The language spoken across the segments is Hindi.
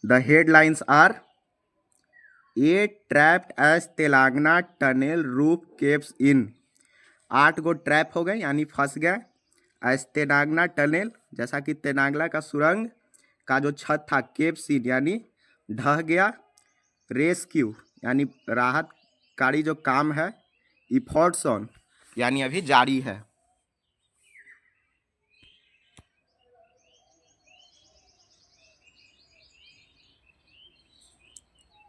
The headlines are 8 trapped as Telangana tunnel roof caves in. 8 go trap हो गए यानी फंस गए एज तेलंगाना टनल, जैसा कि तेलंगाना का सुरंग का जो छत था केव्स इन यानी ढह गया। रेस्क्यू यानी राहतकारी जो काम है, इफोर्ट्स ऑन यानी अभी जारी है।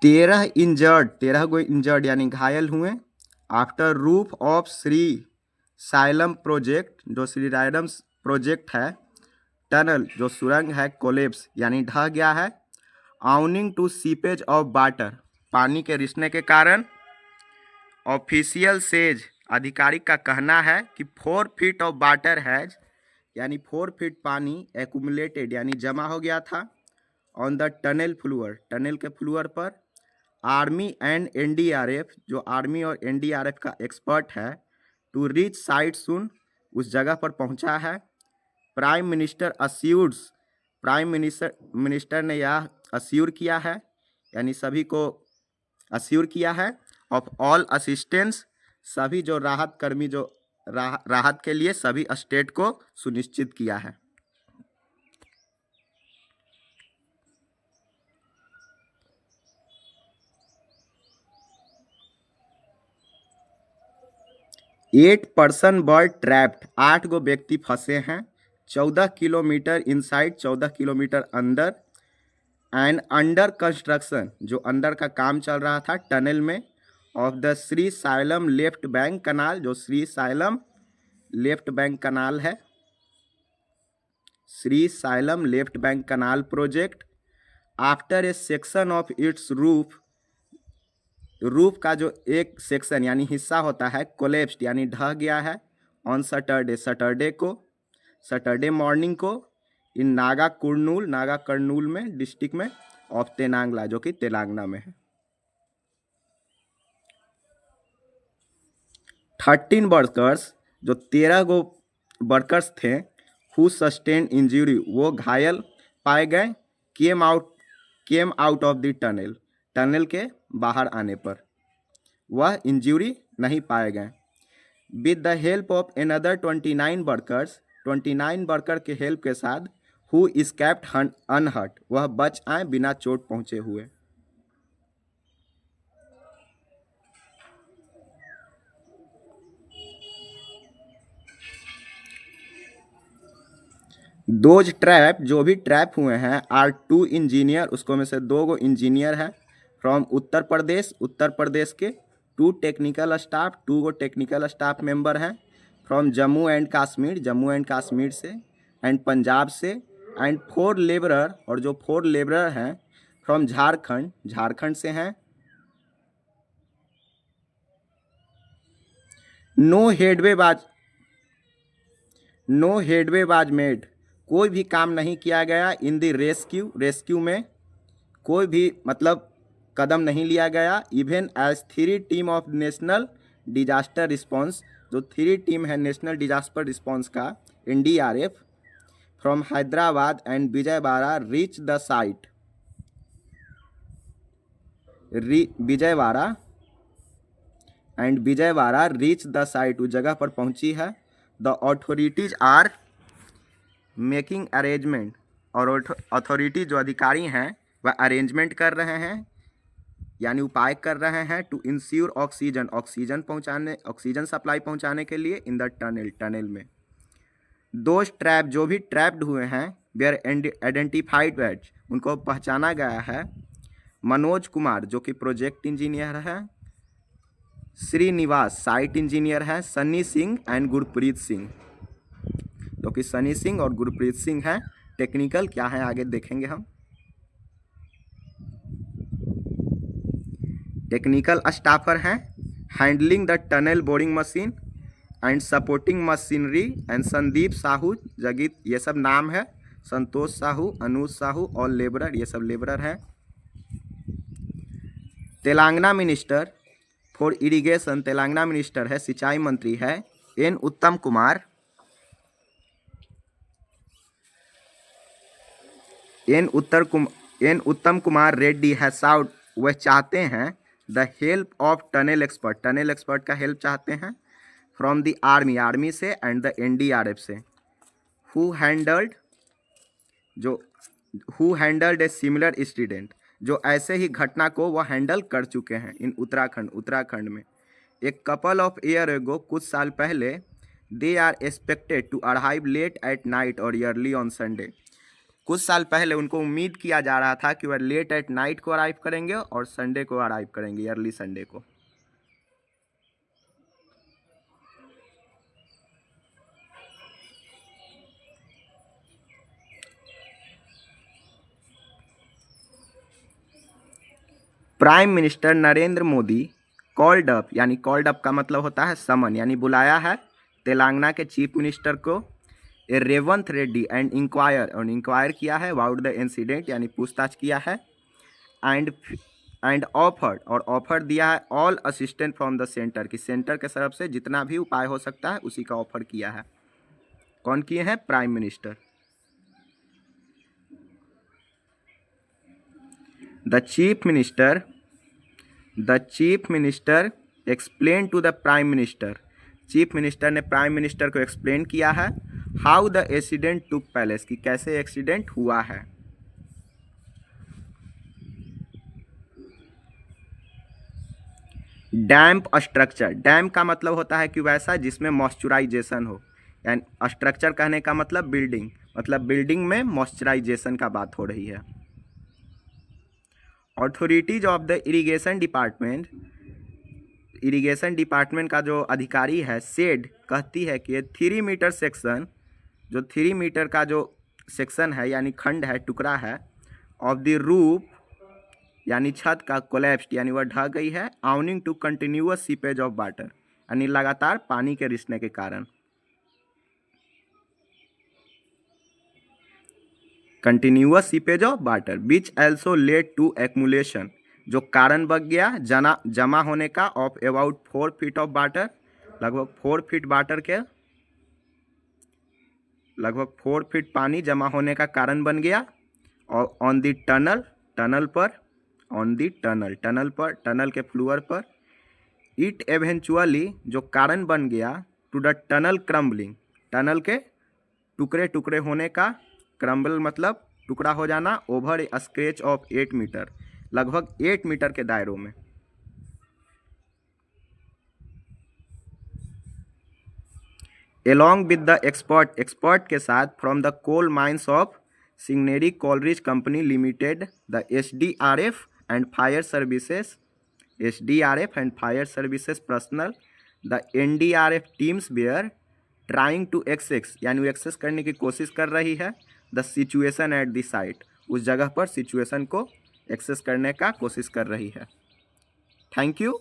तेरह गो इंजर्ड यानी घायल हुए after roof of Shri xylem project, जो श्री रायडम प्रोजेक्ट है टनल जो सुरंग है कोलेप्स यानी ढह गया है। Owing to seepage of water, पानी के रिसने के कारण। ऑफिशियल सेज, आधिकारिक का कहना है कि 4 फीट ऑफ वाटर हैज यानी 4 फीट पानी एक्यूमुलेटेड यानी जमा हो गया था on the tunnel floor, tunnel के फ्लोर पर। आर्मी एंड एनडीआरएफ, जो आर्मी और एनडीआरएफ का एक्सपर्ट है, टू रीच साइट सून, उस जगह पर पहुंचा है। प्राइम मिनिस्टर अस्यूर्स, प्राइम मिनिस्टर ने यह अस्यूर किया है यानी सभी को अस्यूर किया है ऑफ ऑल असिस्टेंस, सभी जो राहत कर्मी जो राहत के लिए सभी स्टेट को सुनिश्चित किया है। एट पर्सन वर ट्रैप्ड, 8 गो व्यक्ति फंसे हैं 14 किलोमीटर इनसाइड, 14 किलोमीटर अंदर। एंड अंडर कंस्ट्रक्शन, जो अंदर का काम चल रहा था टनल में, of the Srisailam left bank canal, जो Srisailam left bank canal है, Srisailam left bank canal project. After a section of its roof, roof का जो एक सेक्शन यानी हिस्सा होता है कोलेप्स्ड यानी ढह गया है ऑन सैटरडे, सैटरडे मॉर्निंग को इन नागा कर्नूल में डिस्ट्रिक्ट में ऑफ तेलंगाना, जो कि तेलंगाना में है। 13 वर्कर्स, जो 13 गो वर्कर्स थे, हु सस्टेन इंजरी, वो घायल पाए गए। Came out of the tunnel, tunnel के बाहर आने पर वह इंजरी नहीं पाए गए। With the help of another 29 workers, 29 worker के हेल्प के साथ, हु एस्केप्ड अनहर्ट, वह बच आए बिना चोट पहुंचे हुए। दोज ट्रैप, जो भी ट्रैप हुए हैं, आर 2 इंजीनियर, उसको में से 2 गो इंजीनियर है फ्रॉम उत्तर प्रदेश के। 2 टेक्निकल स्टाफ, 2 गो टेक्निकल स्टाफ मेंबर हैं फ्रॉम जम्मू एंड कश्मीर से एंड पंजाब से। एंड 4 लेबरर, और जो 4 लेबरर हैं फ्रॉम झारखंड से हैं। नो हेडवे बाज मेड, कोई भी काम नहीं किया गया इन द रेस्क्यू में, कोई भी मतलब कदम नहीं लिया गया। Even as 3 team of national disaster response, जो 3 टीम है नेशनल डिजास्टर रिस्पांस का, NDRF, from Hyderabad and Vijayawada reach the site, Vijayawada reach the site, उस जगह पर पहुंची है। The authorities are making arrangement, और अथॉरिटी जो अधिकारी हैं वह अरेंजमेंट कर रहे हैं यानी उपाय कर रहे हैं टू इंश्योर ऑक्सीजन सप्लाई पहुंचाने के लिए इन द टनल में। दो ट्रैप, जो भी ट्रैप्ड हुए हैं, वेयर आइडेंटिफाइड एज, उनको पहचाना गया है। मनोज कुमार, जो कि प्रोजेक्ट इंजीनियर है। श्रीनिवास, साइट इंजीनियर है। सन्नी सिंह एंड गुरप्रीत सिंह, जो कि सनी सिंह और गुरप्रीत सिंह हैं। टेक्निकल क्या है आगे देखेंगे हम। टेक्निकल स्टाफर हैं handling the tunnel boring machine and supporting machinery and Sandeep Sahu Jagit, ये सब नाम है। संतोष साहू, अनुज साहू और लेबरर, ये सब लेबरर हैं। Telangana minister for irrigation, Telangana minister है, सिंचाई मंत्री है एन उत्तम कुमार। एन उत्तम कुमार रेड्डी हैज साउट, वह चाहते हैं the help of tunnel expert, tunnel expert का हेल्प चाहते हैं फ्रॉम द आर्मी, आर्मी से एंड द NDRF से। हु हैंडल्ड, जो who handled a similar incident, जो ऐसे ही घटना को वह हैंडल कर चुके हैं इन उत्तराखंड, उत्तराखंड में। एक कपल ऑफ ईयर एगो, कुछ साल पहले, they are expected to arrive late at night और अर्ली ऑन संडे, कुछ साल पहले उनको उम्मीद किया जा रहा था कि वह लेट एट नाइट को अराइव करेंगे और संडे को अराइव करेंगे, अर्ली संडे को। Prime minister Narendra Modi called up, यानी कॉल्ड अप का मतलब होता है समन, यानी बुलाया है तेलंगाना के चीफ मिनिस्टर को, ए रेवंत रेड्डी एंड इंक्वायर, और इंक्वायर किया है अबाउट द इंसिडेंट, यानी पूछताछ किया है, एंड ऑफर्ड, और ऑफर दिया है all assistant from the centre, कि सेंटर के तरफ से जितना भी उपाय हो सकता है उसी का ऑफर किया है। कौन किए हैं? Prime minister. The chief minister explain to the prime minister, chief minister ने प्राइम मिनिस्टर को एक्सप्लेन किया है how the accident took place, कि कैसे एक्सीडेंट हुआ है। डैम्प स्ट्रक्चर, डैम का मतलब होता है कि वैसा जिसमें मॉइस्चराइजेशन हो, यानी स्ट्रक्चर कहने का मतलब बिल्डिंग, मतलब बिल्डिंग में मॉइस्चराइजेशन का बात हो रही है। Authorities of the irrigation department, irrigation department का जो अधिकारी है, सेड, कहती है कि 3 मीटर सेक्शन, जो 3 मीटर का जो सेक्शन है, यानी खंड है, टुकड़ा है, ऑफ द रूफ, यानी छत का, कोलैप्स्ड, यानी वह ढह गई है, owing to continuous seepage of water, यानी लगातार पानी के रिसने के कारण, continuous seepage of water, which also led to accumulation, जो कारण बन गया जमा होने का, of about 4 feet of water, लगभग 4 फीट वाटर के, लगभग 4 फीट पानी जमा होने का कारण बन गया। और ऑन दी टनल, टनल पर, ऑन दी टनल, टनल पर, टनल के फ्लोर पर, इट एवेंचुअली, जो कारण बन गया, to the tunnel crumbling, tunnel के टुकड़े टुकड़े होने का, क्रम्बल मतलब टुकड़ा हो जाना, over a stretch of 8 metres, लगभग 8 मीटर के दायरों में। Along with the expert, expert के साथ, from the coal mines of Singareni Collieries Company Limited, the SDRF and fire services, SDRF and fire services personnel, the NDRF teams were trying to access, यानी वो एक्सेस करने की कोशिश कर रही है, the situation at the site, उस जगह पर सिचुएशन को एक्सेस करने का कोशिश कर रही है। Thank you.